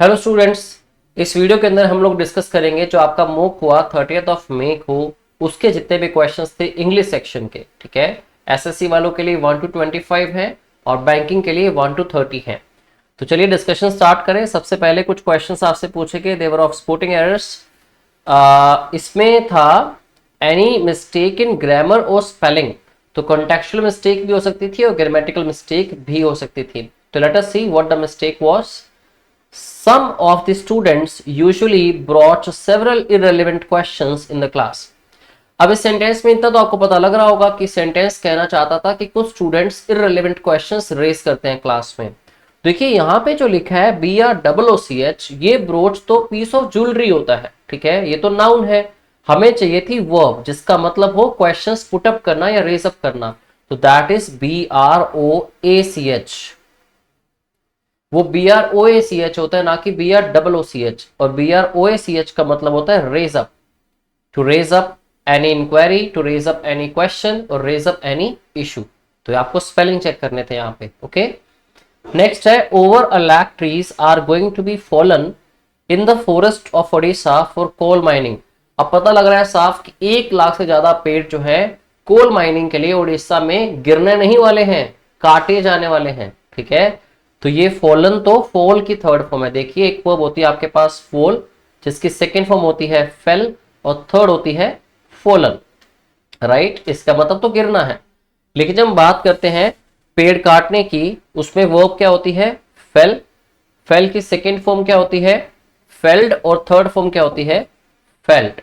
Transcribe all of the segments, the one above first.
Hello students, इस video के अंदर हम लोग डिस्कस करेंगे जो आपका मॉक हुआ 30th ऑफ मई को, उसके जितने भी क्वेश्चंस थे इंग्लिश सेक्शन के। ठीक है, एसएससी वालों के लिए 1 to 25 है और बैंकिंग के लिए 1 to 30 है। तो चलिए डिस्कशन स्टार्ट करें। सबसे पहले कुछ क्वेश्चंस आपसे पूछे गए, देवर ऑफ स्पोर्टिंग एरर्स। इसमें था एनी मिस्टेक इन ग्रामर और स्पेलिंग। तो कॉन्टेक्चुअल मिस्टेक भी हो सकती थी और ग्रामेटिकल मिस्टेक भी हो सकती थी। तो let us see what the mistake was. Some of the students usually brought several irrelevant questions in the class. अब इस सेंटेंस में इतना तो आपको पता लग रहा होगा कि सेंटेंस कहना चाहता था कि कुछ स्टूडेंट्स इररिलेवेंट क्वेश्चंस रेज करते हैं क्लास में। देखिए यहाँ पे जो लिखा है BROOCH, ये ब्रोच तो पीस ऑफ ज्वेलरी होता है। ठीक है, ये तो नाउन है। हमें चाहिए थी वर्ब जिसका मतलब हो क्वेश्चंस पुट अप करना या रेज अप करना। तो दैट इज BROACH। वो BROACH होता है, ना कि BROOCH। और BROACH का मतलब होता है raise up, to raise up any inquiry, to raise up any question और रेज अप एनी इशू। तो आपको स्पेलिंग चेक करने थे यहाँ पे। ओके, नेक्स्ट है over a lakh trees are going to be fallen in the forest of Odisha for coal mining. अब पता लग रहा है साफ कि 1 लाख से ज्यादा पेड़ जो है कोल माइनिंग के लिए उड़ीसा में गिरने नहीं वाले हैं, काटे जाने वाले हैं। ठीक है, तो ये फॉलन तो फॉल की थर्ड फॉर्म है। देखिए एक वर्ब होती है आपके पास फॉल, जिसकी सेकेंड फॉर्म होती है फेल और थर्ड होती है फॉलन। राइट, इसका मतलब तो गिरना है। लेकिन जब हम बात करते हैं पेड़ काटने की, उसमें वर्ब क्या होती है फेल। फेल की सेकेंड फॉर्म क्या होती है फेल्ड और थर्ड फॉर्म क्या होती है फेल्ड।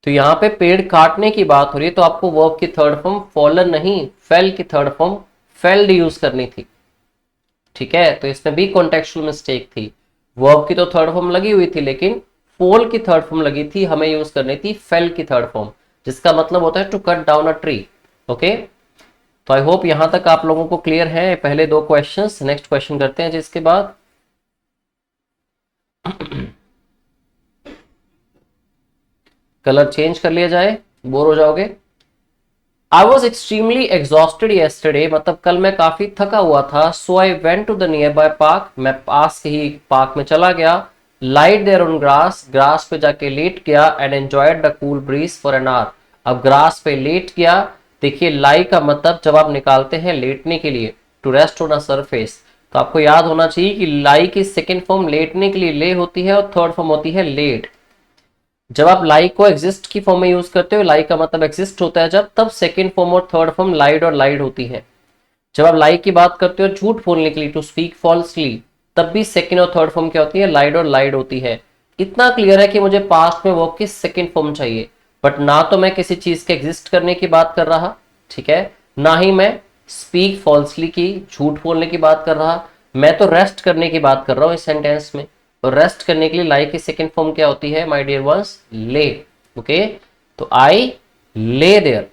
तो यहां पे पेड़ काटने की बात हो रही है तो आपको वर्ब की थर्ड फॉर्म फॉलन नहीं, फेल की थर्ड फॉर्म फेल्ड यूज करनी थी। ठीक है, तो इसमें भी कॉन्टेक्चुअल मिस्टेक थी। वर्ब की तो थर्ड फॉर्म लगी हुई थी, लेकिन फॉल की थर्ड फॉर्म लगी थी, हमें यूज करनी थी फेल की थर्ड फॉर्म, जिसका मतलब होता है to cut down a tree. Okay, तो आई होप यहां तक आप लोगों को क्लियर है पहले 2 क्वेश्चंस। नेक्स्ट क्वेश्चन करते हैं जिसके बाद कलर चेंज कर लिया जाए, बोर हो जाओगे। I was extremely exhausted yesterday, मतलब कल मैं काफी थका हुआ था। So I went to the nearby park, मैं पास के ही पार्क में चला गया। Lied there on grass, grass पे जाके लेट गया and enjoyed the cool breeze for an hour। अब ग्रास पे लेट गया। देखिए लाई का मतलब जब आप निकालते हैं लेटने के लिए, to rest on a surface, तो आपको याद होना चाहिए कि लाई की सेकेंड फॉर्म लेटने के लिए ले होती है और थर्ड फॉर्म होती है लेट। जब आप लाई को एग्जिस्ट की फॉर्म में यूज करते हो, लाई का मतलब एग्जिस्ट होता है जब, तब सेकेंड फॉर्म और थर्ड फॉर्म लाइड और लाइड होती है। जब आप लाई की बात करते हो झूठ बोलने के लिए, टू स्पीक फॉल्सली, तब भी सेकेंड और थर्ड फॉर्म क्या होती है लाइड और लाइड होती है। इतना क्लियर है कि मुझे पास्ट में वर्ब की सेकेंड फॉर्म चाहिए, बट ना तो मैं किसी चीज के एग्जिस्ट करने की बात कर रहा, ठीक है, ना ही मैं स्पीक फॉल्सली की झूठ बोलने की बात कर रहा। मैं तो रेस्ट करने की बात कर रहा हूं इस सेंटेंस में। और रेस्ट करने के लिए लाई की सेकेंड फॉर्म क्या होती है माय डियर वंस, ले। ओके, तो आई ले देयर,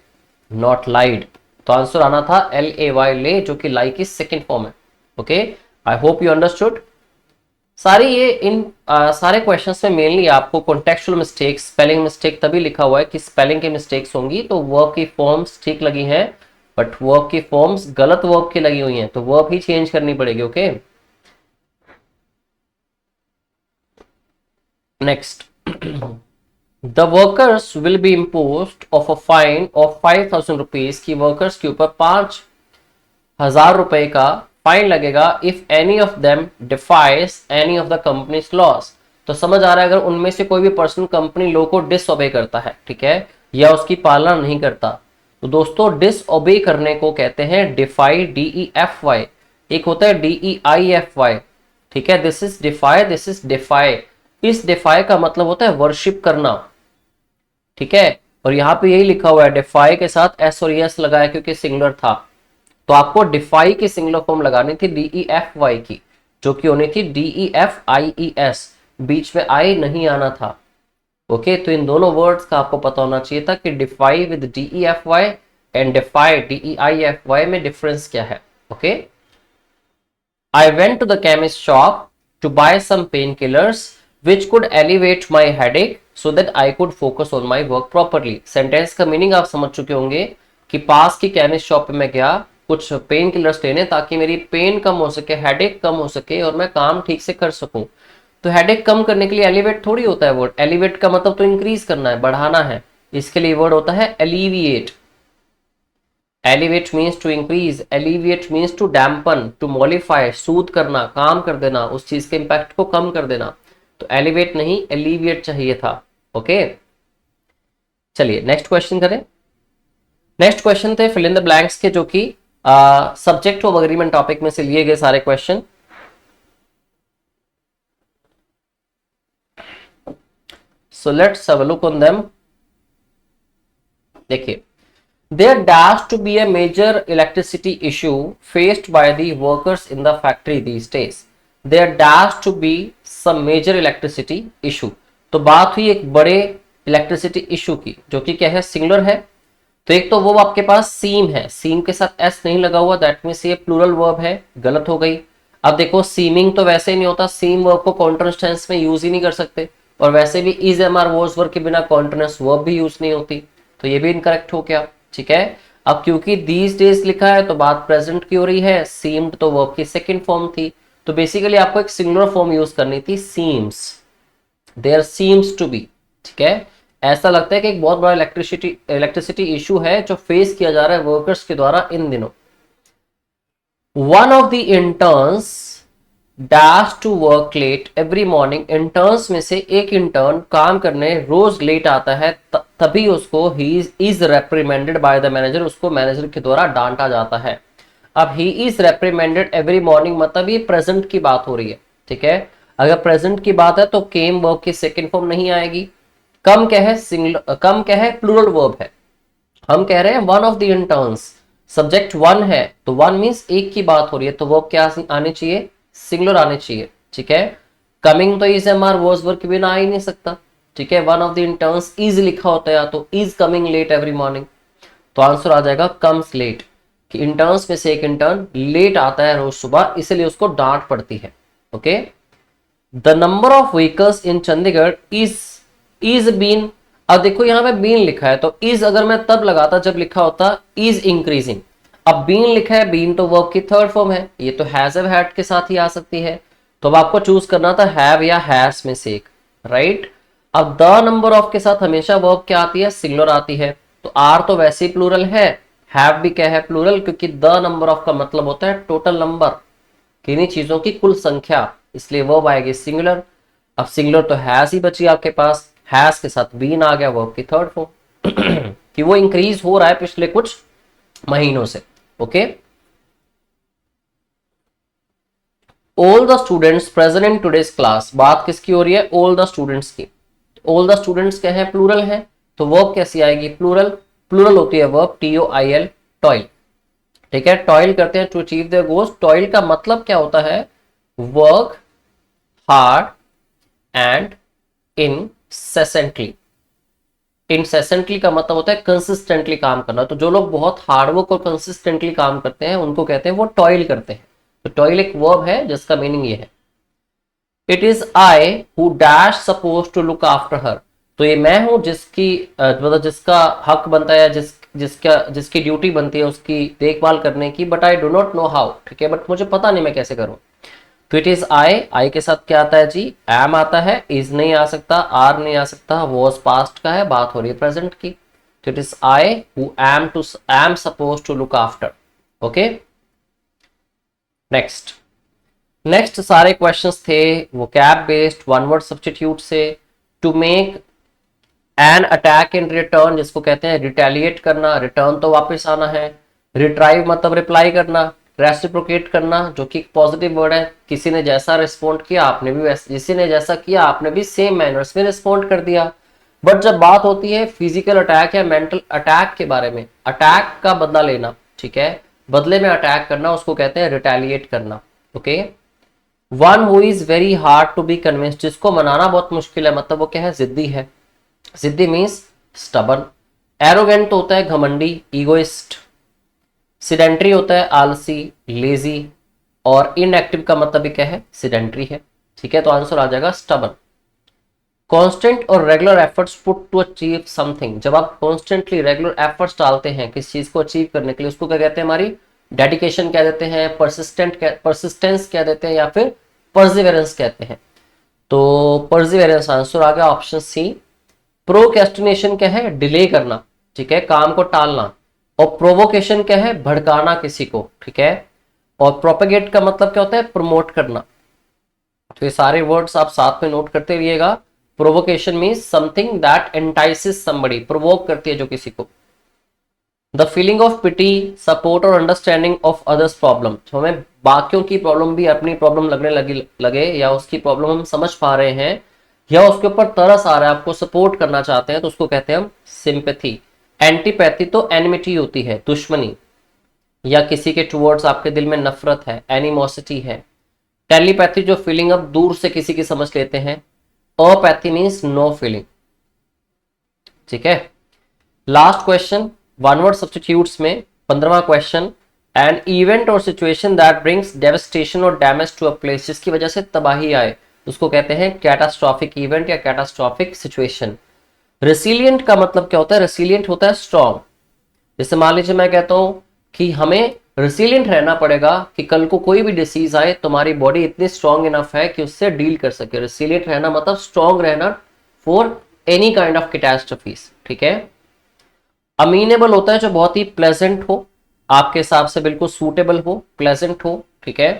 नॉट लाइड। तो आंसर आना था LAY, ले, जो कि लाई की सेकेंड फॉर्म है। Okay, I hope you understood. सारी ये इन सारे क्वेश्चंस में मेनली आपको कॉन्टेक्चुअल मिस्टेक, स्पेलिंग मिस्टेक तभी लिखा हुआ है कि स्पेलिंग की मिस्टेक्स होंगी, तो वर्ब की फॉर्म्स ठीक लगी हैं, बट वर्ब की फॉर्म्स गलत वर्ब की लगी हुई हैं, तो वर्ब ही चेंज करनी पड़ेगी। Okay, next the workers will be imposed of a fine of 5,000 rupees, की वर्कर्स के ऊपर 5,000 रुपए का फाइन लगेगा if any of them defies any of the companies loss. तो समझ आ रहा है अगर उनमें से कोई भी पर्सन कंपनी लॉ को डिसओबे करता है, ठीक है, या उसकी पालना नहीं करता। तो दोस्तों डिसओबे करने को कहते हैं डिफाई, DEFY। एक होता है DEIFY। ठीक है, this is deify, this is deify. इस डिफाई का मतलब होता है वर्शिप करना। ठीक है, और यहां पे यही लिखा हुआ है डिफाई के साथ S और ES लगाया क्योंकि सिंगुलर था। तो आपको डिफाई की सिंगुलर फॉर्म लगानी थी DEFY की, जो कि होनी थी DEFIES, बीच में आई नहीं आना था। ओके, तो इन दोनों वर्ड्स का आपको पता होना चाहिए था कि deify with DEFY and deify DEIFY में डिफरेंस क्या है। Okay, I went to the chemist shop to buy some pain killers which could elevate my headache so that I could focus on my work properly। Sentence का meaning आप समझ चुके होंगे कि पास की केमिस्ट शॉप पे मैं गया कुछ पेन किलर्स लेने ताकि मेरी पेन कम हो सके, हेडेक कम हो सके और मैं काम ठीक से कर सकूं। तो हेडेक कम करने के लिए एलिवेट थोड़ी होता है वर्ड, एलिवेट का मतलब तो इंक्रीज करना है, बढ़ाना है, इसके लिए वर्ड होता है alleviate. Elevate means to increase, alleviate means to dampen, to modify, soothe करना, काम कर देना, उस चीज के इंपैक्ट को कम कर देना। तो एलिवेट नहीं एलिविएट चाहिए था। ओके, चलिए नेक्स्ट क्वेश्चन करें। नेक्स्ट क्वेश्चन थे फिल इन द ब्लैंक्स के, जो कि सब्जेक्ट ऑफ अग्रीमेंट टॉपिक में से लिए गए सारे question. So let's have a look on them. देखिए, there dash to be a major electricity issue faced by the workers in the factory these days. There dash to be some major electricity issue. तो बात हुई एक बड़े electricity issue की, जो कि क्या है, सिंगुलर है। तो एक तो वो आपके पास सीम है, सीम के साथ एस नहीं लगा हुआ, दैट मीन्स ये प्लूरल वर्ब है, गलत हो गई। अब देखो सीमिंग तो वैसे ही नहीं होता, सीम वर्ब को कॉन्टिन्यूअस टेंस में यूज ही नहीं कर सकते, और वैसे भी is am are was verb के बिना कॉन्टिन्यूअस वर्ब भी यूज नहीं होती, तो ये भी इनकरेक्ट हो गया। ठीक है, अब क्योंकि दीज डेज लिखा है तो बात प्रेजेंट की हो रही है, सीम्ड तो वर्ब की सेकंड फॉर्म थी, तो बेसिकली आपको एक सिंगुलर फॉर्म यूज करनी थी, seems, there seems to be. ठीक है, ऐसा लगता है कि एक बहुत बड़ा इलेक्ट्रिसिटी इशू है जो फेस किया जा रहा है वर्कर्स के द्वारा इन दिनों। One of the interns dash to work late every morning. Interns में से एक इंटर्न काम करने रोज लेट आता है, तभी उसको he is reprimanded by the manager, उसको मैनेजर के द्वारा डांटा जाता है। अब he is reprimanded every morning मतलब ये प्रेजेंट की बात हो रही है। ठीक है, अगर प्रेजेंट की बात है तो केम वर्ब की सेकंड फॉर्म नहीं आएगी। कम क्या है, सिंगुलर, कम क्या है, प्लूरल वर्ब है। हम कह रहे हैं one of the interns, subject one है, तो वन मींस एक की बात हो रही है, तो वर्ब क्या आनी चाहिए, सिंगुलर आनी चाहिए। ठीक है, कमिंग तो is am are was verb के बिना आ ही नहीं सकता। ठीक है, one of the interns is लिखा होता है तो is coming late every morning, तो आंसर आ जाएगा कम्स लेट, कि इंटर्न्स में से एक इंटर्न लेट आता है रोज सुबह, इसलिए उसको डांट पड़ती है। Okay, the number of vehicles in Chandigarh is been. अब देखो यहाँ पे बीन लिखा है, तो इज अगर मैं तब लगाता जब लिखा होता इज इंक्रीजिंग। अब बीन लिखा है, बीन तो वर्ब की थर्ड फॉर्म है, ये तो हैज हैव हैड के साथ ही आ सकती है, तो अब आपको चूज करना था हैव या हैज में से एक, राइट। अब द नंबर ऑफ के साथ हमेशा वर्ब क्या आती है, सिंगुलर आती है, तो आर तो वैसे ही प्लूरल है, हैव भी क्या है, प्लूरल, क्योंकि द नंबर ऑफ का मतलब होता है टोटल नंबर, किन्हीं चीजों की कुल संख्या, इसलिए वर्ब आएगी सिंगुलर। अब सिंगुलर तो हैज ही बची आपके पास, हैज के साथ बीन आ गया वर्ब की थर्ड फॉर्म कि वो इंक्रीज हो रहा है पिछले कुछ महीनों से। Okay, all the students present in today's class, बात किसकी हो रही है, ऑल द स्टूडेंट्स की। ऑल द स्टूडेंट्स क्या है, प्लूरल है, तो वर्ब कैसी आएगी, प्लूरल, प्लूरल होती है वर्ब TOIL, टॉयल। ठीक है, टॉयल करते हैं to achieve their goals. Toil का मतलब क्या होता है, work hard and incessantly. Incessantly का मतलब होता है कंसिस्टेंटली काम करना, तो जो लोग बहुत हार्डवर्क और कंसिस्टेंटली काम करते हैं उनको कहते हैं वो टॉयल करते हैं। तो टॉयल एक वर्ब है जिसका मीनिंग ये है। It is I who dash suppose to look after her, तो ये मैं हूं जिसकी मतलब जिसका हक बनता है, जिसकी ड्यूटी बनती है उसकी देखभाल करने की, but I do not know how. ठीक है, बट मुझे पता नहीं मैं कैसे करूं। तो इट इज आई के साथ क्या आता है जी, एम आता है, इज नहीं आ सकता, आर नहीं आ सकता, वॉज पास्ट का है, बात हो रही है प्रेजेंट की। तो it is I who am suppose to look after. Okay, next सारे क्वेश्चंस थे वो cap based one word substitute से। To make an attack in return, जिसको कहते हैं रिटेलिएट करना, रिटर्न तो वापस आना है। रिट्राइव मतलब रिप्लाई करना, रेसिप्रोकेट करना जो कि पॉजिटिव वर्ड है, किसी ने जैसा रिस्पॉन्ड किया आपने भी वैसे, किसी ने जैसा किया आपने भी सेम मैनर्स में रिस्पॉन्ड कर दिया। बट जब बात होती है फिजिकल अटैक या मेंटल अटैक के बारे में, अटैक का बदला लेना, ठीक है, बदले में अटैक करना, उसको कहते हैं रिटेलिएट करना। Okay, one who is very hard to be convinced, जिसको मनाना बहुत मुश्किल है, मतलब वो क्या है, जिद्दी है। जिद्दी मीन्स स्टबर्न। एरोगेंट तो होता है घमंडी, ईगोइस्ट। सिडेंट्री होता है आलसी, लेजी। और इनएक्टिव का मतलब भी क्या है, सिडेंट्री है। ठीक है, तो आंसर आ जाएगा स्टबर्न। कॉन्स्टेंट और regular efforts put to achieve something, जब आप कॉन्स्टेंटली रेगुलर एफर्ट्स डालते हैं किस चीज को अचीव करने के लिए, उसको क्या कहते हैं, हमारी डेडिकेशन कह देते हैं, परसिस्टेंस कह देते हैं, या फिर परसिवेरेंस कहते हैं। तो परसिवेरेंस आंसर आ गया ऑप्शन सी। प्रोक्रेस्टिनेशन क्या है, डिले करना, ठीक है, काम को टालना। और प्रोवोकेशन क्या है, भड़काना किसी को, ठीक है। और प्रोपेगेट का मतलब क्या होता है, प्रमोट करना। तो ये सारे वर्ड्स आप साथ में नोट करते रहिएगा। Provocation means something that entices somebody, provoke करती है जो किसी को। The feeling of pity, support और अंडरस्टैंडिंग ऑफ अदर्स प्रॉब्लम, हमें बाकियों की प्रॉब्लम भी अपनी प्रॉब्लम लगने लगे या उसकी प्रॉब्लम हम समझ पा रहे हैं या उसके ऊपर तरस आ रहा है, आपको सपोर्ट करना चाहते हैं, तो उसको कहते हैं हम सिंपैथी। एंटीपैथी तो एनिमिटी होती है, दुश्मनी, या किसी के टुवर्ड्स आपके दिल में नफरत है, एनिमोसिटी है। टेलीपैथी जो फीलिंग अब दूर से किसी की समझ लेते हैं। अपैथी मीन्स नो फीलिंग, ठीक है। Last question one word substitutes में 15वां क्वेश्चन, एन इवेंट और सिचुएशन दैट ब्रिंग्स डेवस्टेशन और डैमेज टू अ प्लेस, जिसकी वजह से तबाही आए, उसको कहते हैं कैटास्ट्रॉफिक इवेंट या कैटास्ट्रॉफिक सिचुएशन। रेसिलियंट का मतलब क्या होता है, रेसिलियंट होता है स्ट्रॉन्ग। जैसे मान लीजिए मैं कहता हूं कि हमें रेसिलियंट रहना पड़ेगा कि कल को कोई भी डिसीज आए तुम्हारी बॉडी इतनी स्ट्रॉन्ग इनफ है कि उससे डील कर सके। रेसिलियंट रहना मतलब स्ट्रॉन्ग रहना फॉर एनी काइंड ऑफ कैटास्ट्रफीज, ठीक है। अमीनेबल होता है जो बहुत ही प्लेजेंट हो, आपके हिसाब से बिल्कुल सूटेबल हो, प्लेजेंट हो, ठीक है।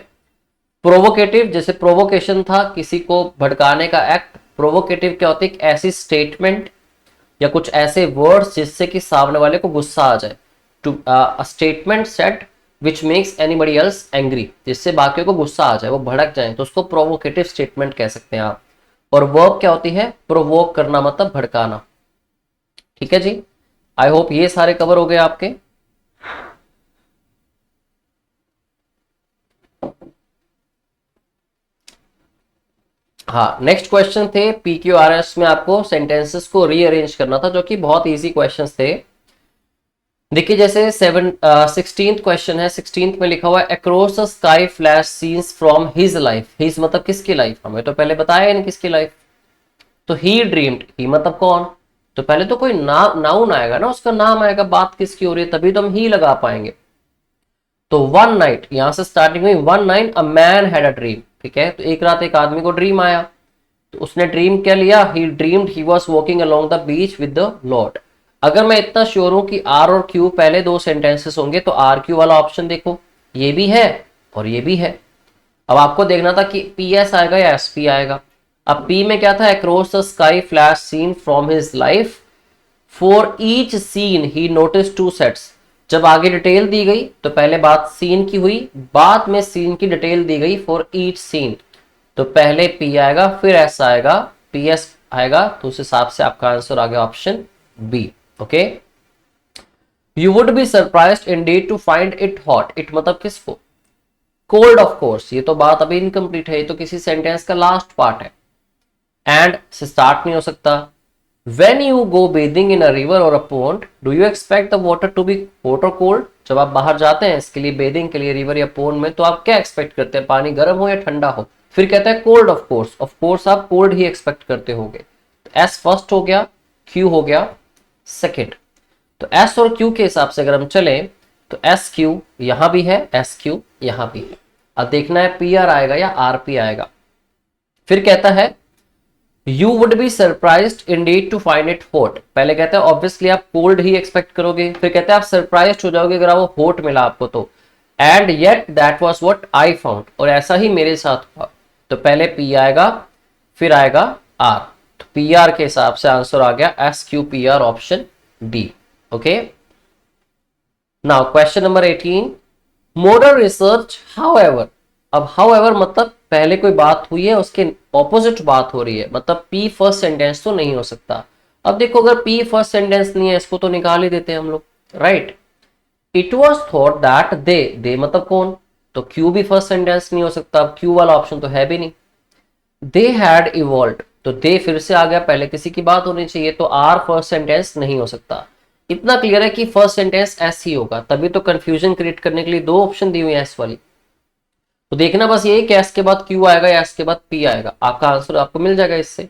प्रोवोकेटिव, जैसे प्रोवोकेशन था किसी को भड़काने का एक्ट। प्रोवोकेटिव क्या होती है, एक ऐसी स्टेटमेंट या कुछ ऐसे वर्ड्स जिससे कि सामने वाले को गुस्सा आ जाए। To a statement set which makes anybody else angry, जिससे बाकियों को गुस्सा आ जाए, वो भड़क जाए, तो उसको प्रोवोकेटिव स्टेटमेंट कह सकते हैं आप। और वर्ब क्या होती है, प्रोवोक करना मतलब भड़काना, ठीक है जी। आई होप ये सारे कवर हो गए आपके। हाँ, नेक्स्ट क्वेश्चन थे PQRS में, आपको सेंटेंसेस को रीअरेंज करना था, जो कि बहुत इजी क्वेश्चंस थे। देखिए जैसे 16th क्वेश्चन है, 16th में लिखा हुआ है across the sky flash scenes from his life. His मतलब किसकी लाइफ, हमें तो पहले बताया नहीं किसकी लाइफ। तो ही ड्रीम्ड, ही मतलब कौन, तो पहले तो कोई नाउन आएगा ना, उसका नाम आएगा, बात किसकी हो रही है, तभी तो हम ही लगा पाएंगे। तो वन नाइट, यहां से स्टार्टिंग हुई, one night a man had a dream, ठीक है। तो एक रात एक आदमी को ड्रीम आया, तो उसने ड्रीम क्या लिया, he dreamed he was walking along the beach with the Lord. अगर मैं इतना श्योर हूं कि आर और क्यू पहले दो सेंटेंसेस होंगे, तो आर क्यू वाला ऑप्शन देखो, ये भी है और ये भी है। अब आपको देखना था कि पी एस आएगा या एस पी आएगा। अब पी में क्या था, across the sky flash scene from his life, for each scene he notice to sets. जब आगे डिटेल दी गई तो पहले बात सीन की हुई, बाद में सीन की डिटेल दी गई फॉर ईच सीन, तो पहले पी आएगा फिर एस आएगा, पी एस आएगा, तो उस हिसाब से आपका आंसर आ गया option B, okay. You would be surprised indeed to find it hot, it मतलब किसको, कोल्ड ऑफ कोर्स। ये तो बात अभी इनकम्प्लीट है, ये तो किसी सेंटेंस का लास्ट पार्ट है, एंड से स्टार्ट नहीं हो सकता। When you go bathing in a river or a pond, do you expect the water to be hot or cold? जब आप बाहर जाते हैं इसके लिए, बेदिंग के लिए रिवर या पोन्ड में, तो आप क्या एक्सपेक्ट करते हैं, पानी गर्म हो या ठंडा हो। फिर कहता है कोल्ड ऑफ कोर्स आप कोल्ड ही एक्सपेक्ट करते होगे। एस फर्स्ट हो गया, क्यू हो गया सेकेंड। तो एस और क्यू के हिसाब से अगर हम चले तो एस क्यू यहां भी है, एस क्यू यहां भी है। अब देखना है पी आर आएगा या आर पी आएगा। फिर कहता है you would be surprised indeed to find it hot. पहले कहते हैं ऑब्वियसली आप कोल्ड ही एक्सपेक्ट करोगे, फिर कहते हैं आप सरप्राइज्ड हो जाओगे अगर वो हॉट मिला आपको तो। And yet that was what I found, और ऐसा ही मेरे साथ हुआ। तो पहले पी आएगा फिर आएगा आर, तो पी आर के हिसाब से आंसर आ गया S Q P R option D, okay. Now question number 18, modern research however. अब हाउएवर मतलब पहले कोई बात हुई है उसके ऑपोजिट बात हो रही है, मतलब पी फर्स्ट सेंटेंस तो नहीं हो सकता। अब देखो अगर पी फर्स्ट सेंटेंस नहीं है, इसको तो निकाल ही देते हैं हम लोग, right. It was thought that they मतलब कौन, तो क्यू भी फर्स्ट सेंटेंस नहीं हो सकता, अब क्यू वाला ऑप्शन तो है भी नहीं। दे हैड इवॉल्व, तो दे फिर से आ गया, पहले किसी की बात होनी चाहिए, तो आर फर्स्ट सेंटेंस नहीं हो सकता। इतना क्लियर है कि फर्स्ट सेंटेंस एस ही होगा, तभी तो कंफ्यूजन क्रिएट करने के लिए दो ऑप्शन दी हुई है एस वाली। तो देखना बस यही कि एस के बाद क्यू आएगा या एस के बाद पी आएगा, आपका आंसर आपको मिल जाएगा इससे।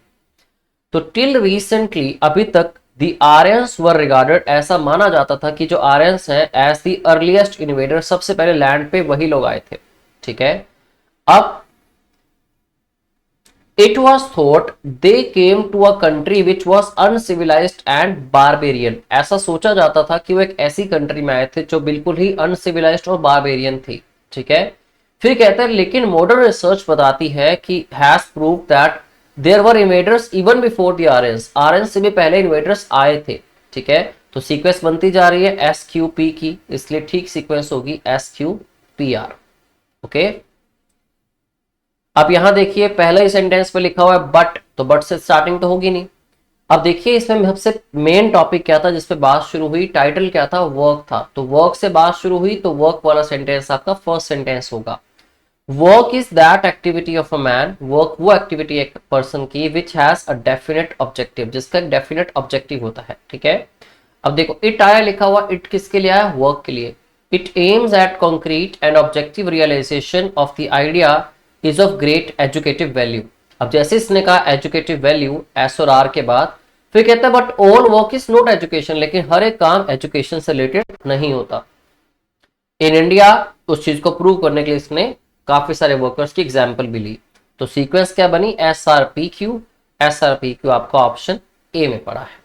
तो टिल रिसेंटली, अभी तक द आर्यंस वर रिगार्डेड, ऐसा माना जाता था कि जो आर्यंस हैं एज द अर्लीस्ट इन्वेडर, सबसे पहले लैंड पे वही लोग आए थे, ठीक है। अब it was thought they came to a country which was uncivilized and barbarian, ऐसा सोचा जाता था कि वो एक ऐसी कंट्री में आए थे जो बिल्कुल ही अनसिविलाइज्ड और बारबेरियन थी, ठीक है। फिर कहते हैं लेकिन मॉडर्न रिसर्च बताती है कि has prove that there were invaders even before the Aryans, Aryans से भी पहले इन्वेडर्स आए थे, ठीक है। तो सीक्वेंस बनती जा रही है एस क्यू पी की, इसलिए ठीक सीक्वेंस होगी S Q P R, okay. अब यहां देखिए पहला ही सेंटेंस में लिखा हुआ है बट, तो बट से स्टार्टिंग तो होगी नहीं। अब देखिए इसमें सबसे मेन टॉपिक क्या था जिसपे बात शुरू हुई, टाइटल क्या था, वर्क था। तो वर्क से बात शुरू हुई तो वर्क वाला सेंटेंस आपका फर्स्ट सेंटेंस होगा। Work is that activity of a man, work वो एक्टिविटी एक पर्सन की which has a definite objective, जिसका एक डेफिनेट ऑब्जेक्टिव होता है, ठीक है। अब देखो इट आया लिखा हुआ, इट किसके लिए आया, वर्क के लिए। It aims at concrete and objective realisation of the idea is of great educative value. अब जैसे इसने कहा एजुकेटिव वैल्यू एस और आर के बाद, फिर कहता है but all work is not education, लेकिन हर एक काम एजुकेशन से रिलेटेड नहीं होता। इन इंडिया उस चीज को प्रूव करने के लिए इसने काफी सारे वर्कर्स की एग्जाम्पल भी ली। तो सीक्वेंस क्या बनी, S R P Q, S R P Q आपका ऑप्शन ए में पड़ा है,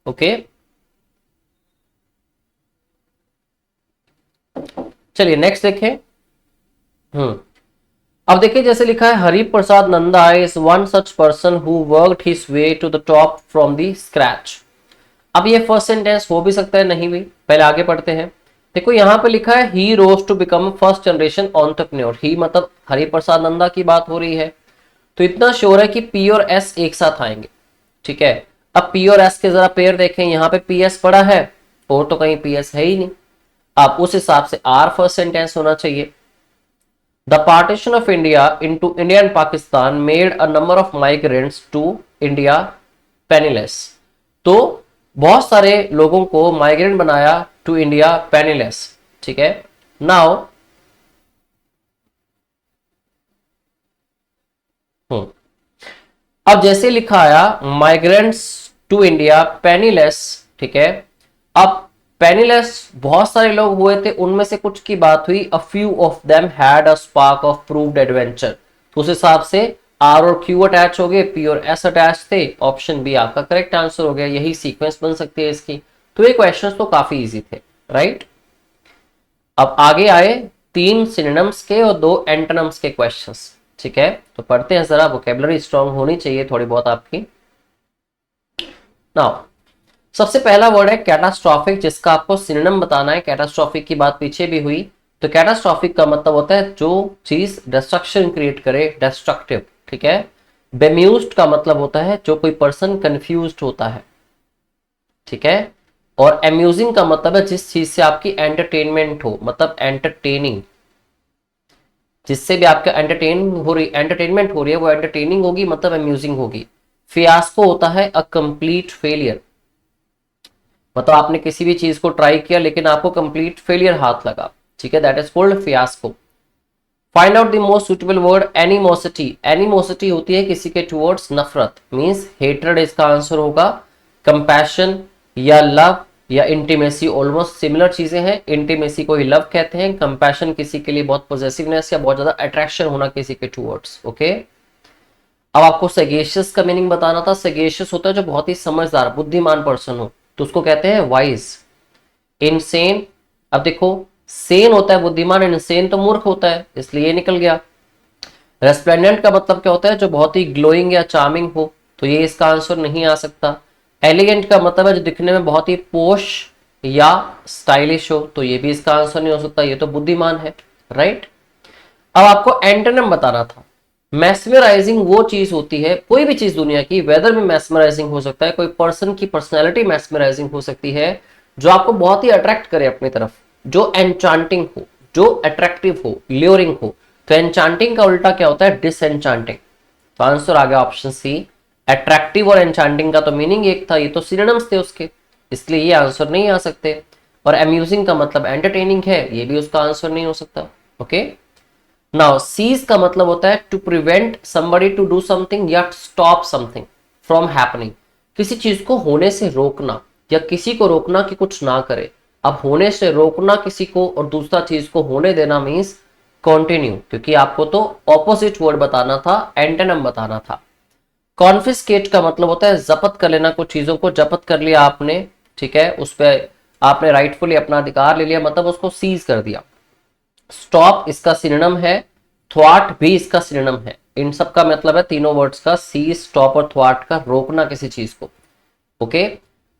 ओके। चलिए नेक्स्ट देखें। अब देखिए जैसे लिखा है Hari Prasad Nanda is one such person who worked his way to the top from the scratch. अब ये फर्स्ट सेंटेंस हो भी सकता है, नहीं भी, पहले आगे पढ़ते हैं। देखो यहां पे लिखा है he rose to become first generation entrepreneur, he मतलब हरि प्रसाद नंदा की बात हो रही है। तो इतना श्योर है कि पी और एस एक साथ आएंगे, ठीक है। अब पी और एस के जरा पेयर देखें, यहाँ पे पी एस पड़ा है और तो कहीं पी एस है ही नहीं। अब उस हिसाब से आर फर्स्ट सेंटेंस होना चाहिए। The partition of India into India and Pakistan made a number of migrants to India penniless. तो बहुत सारे लोगों को माइग्रेंट बनाया टू इंडिया पेनीलेस, ठीक है। नाउ अब जैसे लिखा आया माइग्रेंट्स टू इंडिया पेनीलेस, ठीक है। अब पेनीलेस बहुत सारे लोग हुए थे, उनमें से कुछ की बात हुई, a few of them had a spark of proved adventure. तो उस हिसाब से आर और क्यू अटैच हो गए, पी और एस अटैच थे, ऑप्शन बी आपका करेक्ट आंसर हो गया। यही सीक्वेंस बन सकती है इसकी। तो ये क्वेश्चंस तो काफी इजी थे, राइट। अब आगे आए 3 सिनोनिम्स के और 2 एंटोनिम्स के क्वेश्चंस, ठीक है। तो पढ़ते हैं जरा, वोकैबुलरी स्ट्रांग होनी चाहिए थोड़ी बहुत आपकी। नाउ सबसे पहला वर्ड है कैटास्ट्रॉफिक, जिसका आपको सिनोनिम बताना है। कैटास्ट्रॉफिक की बात पीछे भी हुई। तो कैटास्ट्रॉफिक का मतलब होता है जो चीज डिस्ट्रक्शन क्रिएट करे, डिस्ट्रक्टिव, ठीक है। बेम्यूज्ड का मतलब होता है जो कोई पर्सन कंफ्यूज्ड होता है, ठीक है। और अम्यूजिंग का मतलब है जिस चीज से आपकी एंटरटेनमेंट हो, मतलब एंटरटेनिंग, जिससे भी आपका एंटरटेनमेंट हो रही है वो एंटरटेनिंग होगी, मतलब अम्यूजिंग होगी। फियास्को होता है अ कंप्लीट फेलियर, मतलब आपने किसी भी चीज को ट्राई किया लेकिन आपको कंप्लीट फेलियर हाथ लगा, ठीक है, that is called fiasco. Find out the most suitable word, animosity. Animosity होती है किसी के टुवर्ड्स नफरत, मींस हेट्रेड इसका आंसर होगा। कंपैशन या लव या इंटीमेसी ऑलमोस्ट सिमिलर चीजें हैं। इंटीमेसी को ही लव कहते हैं, कंपैशन किसी के लिए बहुत पॉजिटिवनेस या बहुत ज्यादा अट्रैक्शन होना किसी के टुवर्ड्स, ओके। अब आपको सेगेशियस का मीनिंग बताना था। सेगेशियस होता है जो बहुत ही समझदार बुद्धिमान पर्सन हो, तो उसको कहते हैं वाइज। इनसेन, अब देखो सेन होता है बुद्धिमान, इनसेन तो मूर्ख होता है, इसलिए ये निकल गया। रेस्प्लेंडेंट का मतलब क्या होता है, जो बहुत ही ग्लोइंग या चार्मिंग हो, तो ये इसका आंसर नहीं आ सकता। एलिगेंट का मतलब है जो दिखने में बहुत ही पोश या स्टाइलिश हो, तो ये भी इसका आंसर नहीं हो सकता, ये तो बुद्धिमान है, राइट। अब आपको एंटोनिम बताना था। मैस्मराइजिंग वो चीज होती है, कोई भी चीज दुनिया की, वेदर में मैस्मराइजिंग हो सकता है, कोई पर्सन की पर्सनैलिटी मैस्मराइजिंग हो सकती है, जो आपको बहुत ही अट्रैक्ट करे अपनी तरफ, जो एनचांटिंग हो, जो अट्रैक्टिव हो, ल्योरिंग हो। तो एनचांटिंग का उल्टा क्या होता है, डिसएनचांटिंग। तो आंसर आ गया ऑप्शन सी। अट्रैक्टिव और एनचांटिंग का तो मीनिंग एक था, ये तो सिनोनिम्स थे उसके, इसलिए ये आंसर नहीं आ सकते। और अम्यूजिंग का मतलब एंटरटेनिंग है, ये भी उसका आंसर नहीं हो सकता, ओके। नाउ सीज का मतलब होता है to prevent somebody to do something या स्टॉप समथिंग फ्रॉम हैपनिंग। किसी चीज को होने से रोकना या किसी को रोकना कि कुछ ना करे। अब होने से रोकना किसी को और दूसरा चीज को होने देना मीन्स कंटिन्यू, क्योंकि आपको तो ऑपोजिट वर्ड बताना था, एंटोनिम बताना था। कॉन्फिस्केट का मतलब होता है जब्त कर लेना, कुछ चीजों को जब्त कर लिया आपने, ठीक है, उस पर आपने राइटफुली अपना अधिकार ले लिया, मतलब उसको सीज कर दिया। स्टॉप इसका सिनोनिम है, थ्वाट भी इसका सिनोनिम है। इन सब का मतलब है तीनों वर्ड्स का, सीज, स्टॉप और थ्वाट का, रोकना किसी चीज को। ओके,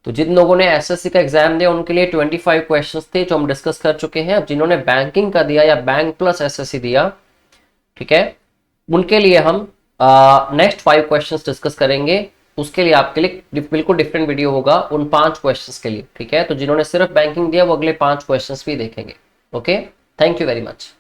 तो जिन लोगों ने एसएससी का एग्जाम दिया उनके लिए 25 क्वेश्चंस थे जो हम डिस्कस कर चुके हैं। अब जिन्होंने बैंकिंग का दिया या बैंक प्लस एसएससी दिया, ठीक है, उनके लिए हम नेक्स्ट 5 क्वेश्चंस डिस्कस करेंगे। उसके लिए आपके लिए बिल्कुल डिफरेंट वीडियो होगा उन 5 क्वेश्चंस के लिए, ठीक है। तो जिन्होंने सिर्फ बैंकिंग दिया वो अगले 5 क्वेश्चंस भी देखेंगे। Okay, thank you very much.